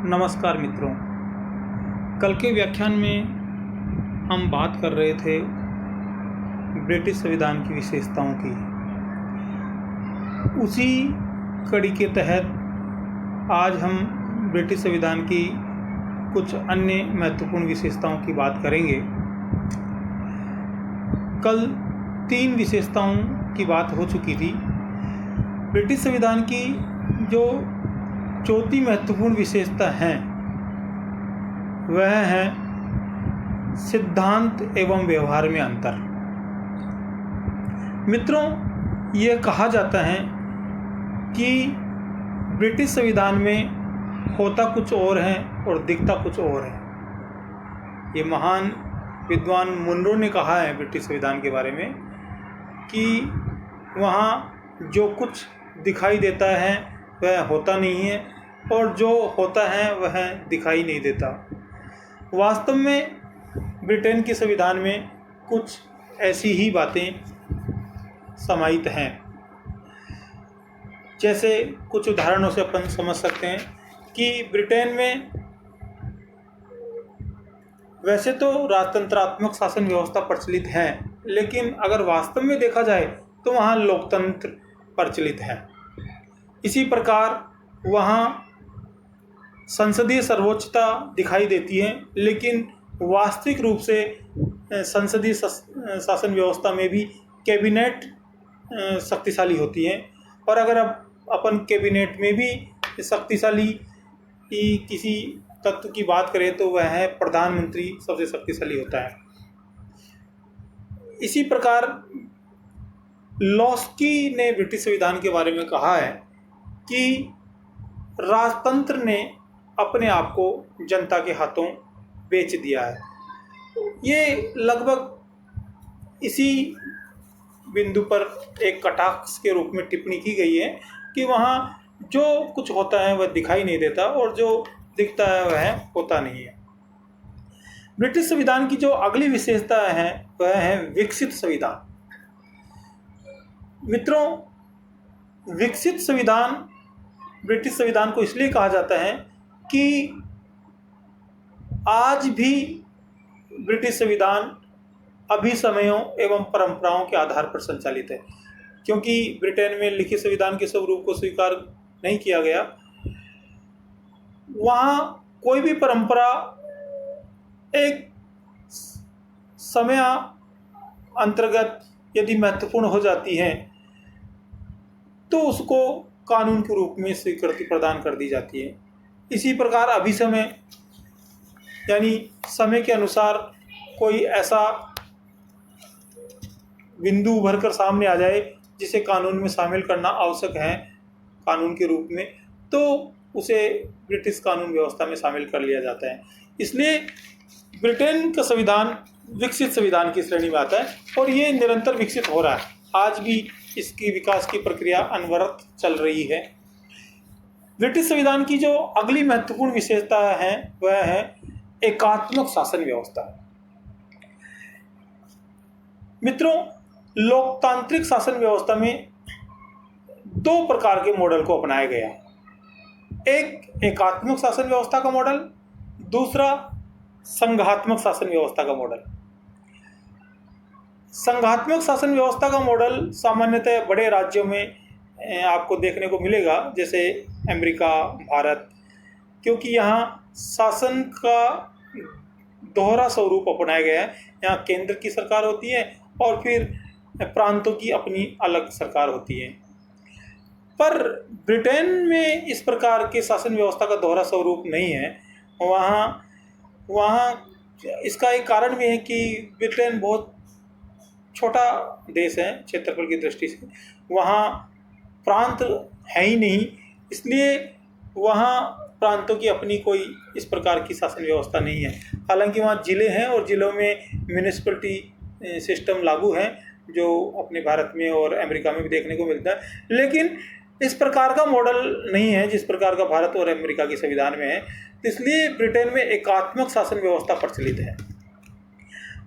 नमस्कार मित्रों। कल के व्याख्यान में हम बात कर रहे थे ब्रिटिश संविधान की विशेषताओं की। उसी कड़ी के तहत आज हम ब्रिटिश संविधान की कुछ अन्य महत्वपूर्ण विशेषताओं की बात करेंगे। कल 3 विशेषताओं की बात हो चुकी थी। ब्रिटिश संविधान की जो चौथी महत्वपूर्ण विशेषता है वह है सिद्धांत एवं व्यवहार में अंतर। मित्रों, यह कहा जाता है कि ब्रिटिश संविधान में होता कुछ और है और दिखता कुछ और है। ये महान विद्वान मुनरो ने कहा है ब्रिटिश संविधान के बारे में कि वहाँ जो कुछ दिखाई देता है वह होता नहीं है और जो होता है वह दिखाई नहीं देता। वास्तव में ब्रिटेन के संविधान में कुछ ऐसी ही बातें समाहित हैं। जैसे कुछ उदाहरणों से अपन समझ सकते हैं कि ब्रिटेन में वैसे तो राजतंत्रात्मक शासन व्यवस्था प्रचलित है, लेकिन अगर वास्तव में देखा जाए तो वहाँ लोकतंत्र प्रचलित है। इसी प्रकार वहाँ संसदीय सर्वोच्चता दिखाई देती है, लेकिन वास्तविक रूप से संसदीय शासन व्यवस्था में भी कैबिनेट शक्तिशाली होती है। और अगर अब अपन कैबिनेट में भी शक्तिशाली किसी तत्व की बात करें तो वह है प्रधानमंत्री सबसे शक्तिशाली होता है। इसी प्रकार लॉस्की ने ब्रिटिश संविधान के बारे में कहा है कि राजतंत्र ने अपने आप को जनता के हाथों बेच दिया है। ये लगभग इसी बिंदु पर एक कटाक्ष के रूप में टिप्पणी की गई है कि वहाँ जो कुछ होता है वह दिखाई नहीं देता और जो दिखता है वह होता नहीं है। ब्रिटिश संविधान की जो अगली विशेषता है वह है विकसित संविधान। मित्रों, विकसित संविधान ब्रिटिश संविधान को इसलिए कहा जाता है कि आज भी ब्रिटिश संविधान अभिसमयों एवं परंपराओं के आधार पर संचालित है। क्योंकि ब्रिटेन में लिखित संविधान के स्वरूप को स्वीकार नहीं किया गया, वहाँ कोई भी परंपरा एक समय अंतर्गत यदि महत्वपूर्ण हो जाती है तो उसको कानून के रूप में स्वीकृति प्रदान कर दी जाती है। इसी प्रकार अभिसमय यानी समय के अनुसार कोई ऐसा बिंदु उभर कर सामने आ जाए जिसे कानून में शामिल करना आवश्यक है कानून के रूप में, तो उसे ब्रिटिश कानून व्यवस्था में शामिल कर लिया जाता है। इसलिए ब्रिटेन का संविधान विकसित संविधान की श्रेणी में आता है और ये निरंतर विकसित हो रहा है। आज भी इसकी विकास की प्रक्रिया अनवरत चल रही है। ब्रिटिश संविधान की जो अगली महत्वपूर्ण विशेषता है वह है एकात्मक शासन व्यवस्था। मित्रों, लोकतांत्रिक शासन व्यवस्था में 2 प्रकार के मॉडल को अपनाया गया। एक एकात्मक शासन व्यवस्था का मॉडल, दूसरा संघात्मक शासन व्यवस्था का मॉडल। संघात्मक शासन व्यवस्था का मॉडल सामान्यतः बड़े राज्यों में आपको देखने को मिलेगा, जैसे अमेरिका, भारत, क्योंकि यहाँ शासन का दोहरा स्वरूप अपनाया गया है। यहाँ केंद्र की सरकार होती है और फिर प्रांतों की अपनी अलग सरकार होती है। पर ब्रिटेन में इस प्रकार के शासन व्यवस्था का दोहरा स्वरूप नहीं है। वहाँ इसका एक कारण भी है कि ब्रिटेन बहुत छोटा देश है क्षेत्रफल की दृष्टि से। वहाँ प्रांत है ही नहीं, इसलिए वहाँ प्रांतों की अपनी कोई इस प्रकार की शासन व्यवस्था नहीं है। हालांकि वहाँ ज़िले हैं और ज़िलों में म्यूनिसिपलिटी सिस्टम लागू है, जो अपने भारत में और अमेरिका में भी देखने को मिलता है। लेकिन इस प्रकार का मॉडल नहीं है जिस प्रकार का भारत और अमेरिका के संविधान में है। इसलिए ब्रिटेन में एकात्मक शासन व्यवस्था प्रचलित है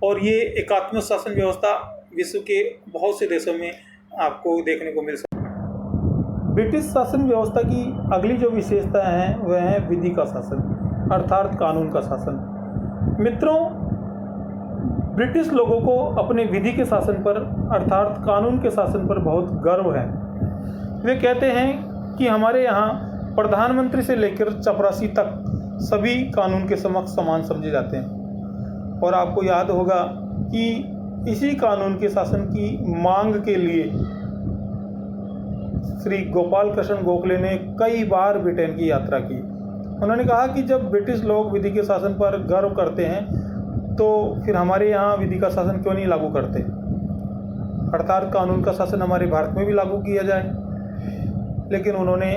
और ये एकात्मक शासन व्यवस्था विश्व के बहुत से देशों में आपको देखने को मिल सकती है। ब्रिटिश शासन व्यवस्था की अगली जो विशेषताएं हैं वह है विधि का शासन अर्थात कानून का शासन। मित्रों, ब्रिटिश लोगों को अपने विधि के शासन पर अर्थात कानून के शासन पर बहुत गर्व है। वे कहते हैं कि हमारे यहाँ प्रधानमंत्री से लेकर चपरासी तक सभी कानून के समक्ष समान समझे जाते हैं। और आपको याद होगा कि इसी कानून के शासन की मांग के लिए श्री गोपाल कृष्ण गोखले ने कई बार ब्रिटेन की यात्रा की। उन्होंने कहा कि जब ब्रिटिश लोग विधि के शासन पर गर्व करते हैं तो फिर हमारे यहाँ विधि का शासन क्यों नहीं लागू करते, अर्थात कानून का शासन हमारे भारत में भी लागू किया जाए। लेकिन उन्होंने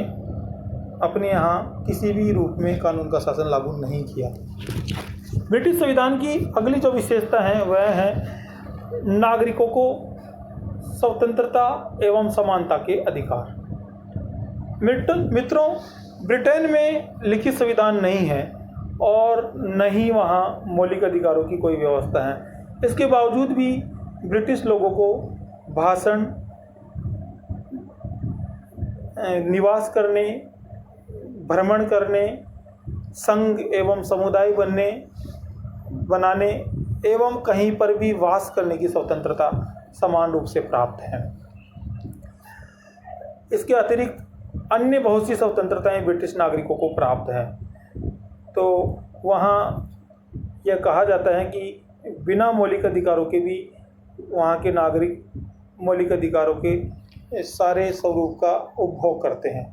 अपने यहाँ किसी भी रूप में कानून का शासन लागू नहीं किया। ब्रिटिश संविधान की अगली जो विशेषता है वह है नागरिकों को स्वतंत्रता एवं समानता के अधिकार। मित्रों, ब्रिटेन में लिखित संविधान नहीं है और न ही वहाँ मौलिक अधिकारों की कोई व्यवस्था है। इसके बावजूद भी ब्रिटिश लोगों को भाषण, निवास करने, भ्रमण करने, संघ एवं समुदाय बनाने एवं कहीं पर भी वास करने की स्वतंत्रता समान रूप से प्राप्त है। इसके अतिरिक्त अन्य बहुत सी स्वतंत्रताएं ब्रिटिश नागरिकों को प्राप्त हैं। तो वहाँ यह कहा जाता है कि बिना मौलिक अधिकारों के भी वहाँ के नागरिक मौलिक अधिकारों के सारे स्वरूप का उपभोग करते हैं।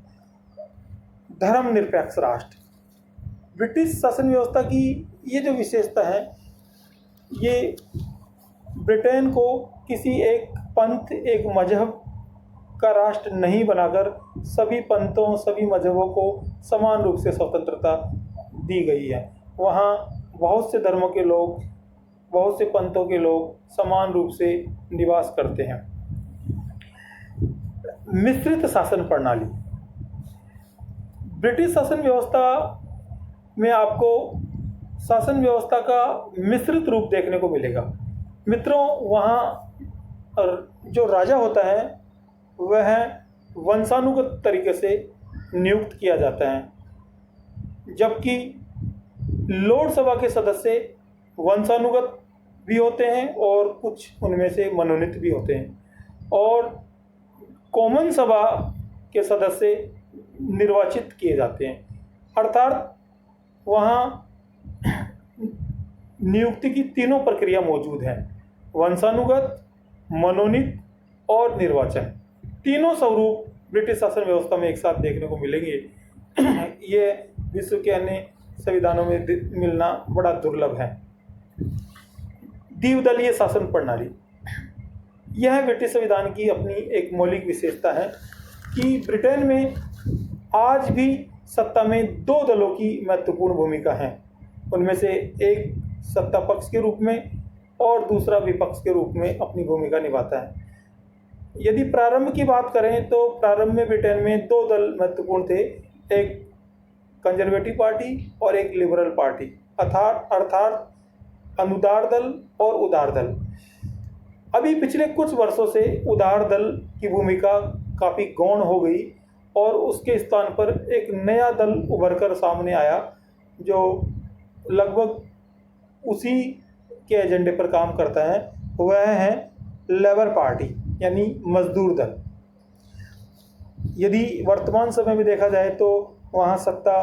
धर्मनिरपेक्ष राष्ट्र। ब्रिटिश शासन व्यवस्था की ये जो विशेषता है, ये ब्रिटेन को किसी एक पंथ, एक मजहब का राष्ट्र नहीं बनाकर सभी पंथों, सभी मजहबों को समान रूप से स्वतंत्रता दी गई है। वहाँ बहुत से धर्मों के लोग, बहुत से पंथों के लोग समान रूप से निवास करते हैं। मिश्रित शासन प्रणाली। ब्रिटिश शासन व्यवस्था में आपको शासन व्यवस्था का मिश्रित रूप देखने को मिलेगा। मित्रों, वहाँ जो राजा होता है वह वंशानुगत तरीके से नियुक्त किया जाता है, जबकि लोकसभा के सदस्य वंशानुगत भी होते हैं और कुछ उनमें से मनोनीत भी होते हैं, और कॉमन सभा के सदस्य निर्वाचित किए जाते हैं। अर्थात वहाँ नियुक्ति की तीनों प्रक्रिया मौजूद हैं, वंशानुगत, मनोनीत और निर्वाचन। तीनों स्वरूप ब्रिटिश शासन व्यवस्था में एक साथ देखने को मिलेंगे। ये विश्व के अन्य संविधानों में मिलना बड़ा दुर्लभ है। द्विदलीय शासन प्रणाली। यह ब्रिटिश संविधान की अपनी एक मौलिक विशेषता है कि ब्रिटेन में आज भी सत्ता में दो दलों की महत्वपूर्ण भूमिका है। उनमें से एक सत्ता पक्ष के रूप में और दूसरा विपक्ष के रूप में अपनी भूमिका निभाता है। यदि प्रारंभ की बात करें तो प्रारंभ में ब्रिटेन में दो दल महत्वपूर्ण थे, एक कंजर्वेटिव पार्टी और एक लिबरल पार्टी, अर्थात अनुदार दल और उदार दल। अभी पिछले कुछ वर्षों से उदार दल की भूमिका काफ़ी गौण हो गई और उसके स्थान पर एक नया दल उभरकर सामने आया जो लगभग उसी के एजेंडे पर काम करता है। वह है लेबर पार्टी यानी मजदूर दल। यदि वर्तमान समय में देखा जाए तो वहाँ सत्ता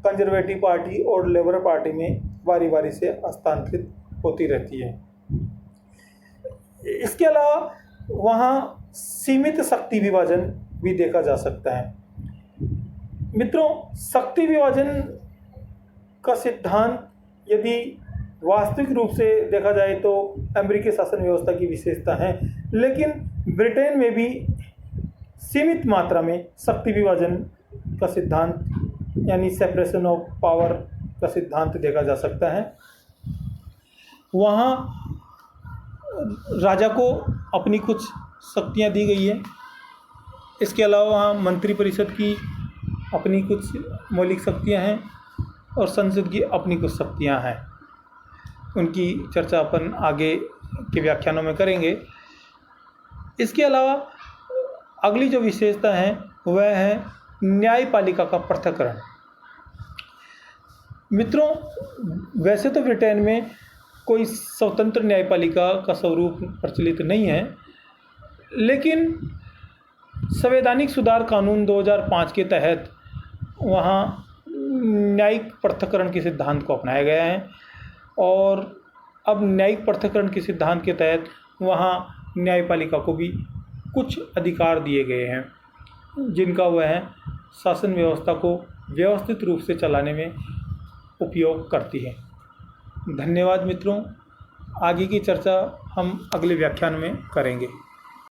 कंजर्वेटिव पार्टी और लेबर पार्टी में बारी बारी से हस्तांतरित होती रहती है। इसके अलावा वहाँ सीमित शक्ति विभाजन भी देखा जा सकता है। मित्रों, शक्ति विभाजन का सिद्धांत यदि वास्तविक रूप से देखा जाए तो अमेरिकी शासन व्यवस्था की विशेषता है, लेकिन ब्रिटेन में भी सीमित मात्रा में शक्ति विभाजन का सिद्धांत यानी सेपरेशन ऑफ पावर का सिद्धांत देखा जा सकता है। वहाँ राजा को अपनी कुछ शक्तियाँ दी गई है। इसके अलावा वहाँ मंत्रिपरिषद की अपनी कुछ मौलिक शक्तियाँ हैं और संसद की अपनी कुछ शक्तियाँ हैं। उनकी चर्चा अपन आगे के व्याख्यानों में करेंगे। इसके अलावा अगली जो विशेषता है वह है न्यायपालिका का पृथक्करण। मित्रों, वैसे तो ब्रिटेन में कोई स्वतंत्र न्यायपालिका का स्वरूप प्रचलित नहीं है, लेकिन संवैधानिक सुधार कानून 2005 के तहत वहाँ न्यायिक पृथक्करण के सिद्धांत को अपनाया गया है और अब न्यायिक पृथक्करण के सिद्धांत के तहत वहाँ न्यायपालिका को भी कुछ अधिकार दिए गए हैं, जिनका वह शासन व्यवस्था को व्यवस्थित रूप से चलाने में उपयोग करती है। धन्यवाद मित्रों, आगे की चर्चा हम अगले व्याख्यान में करेंगे।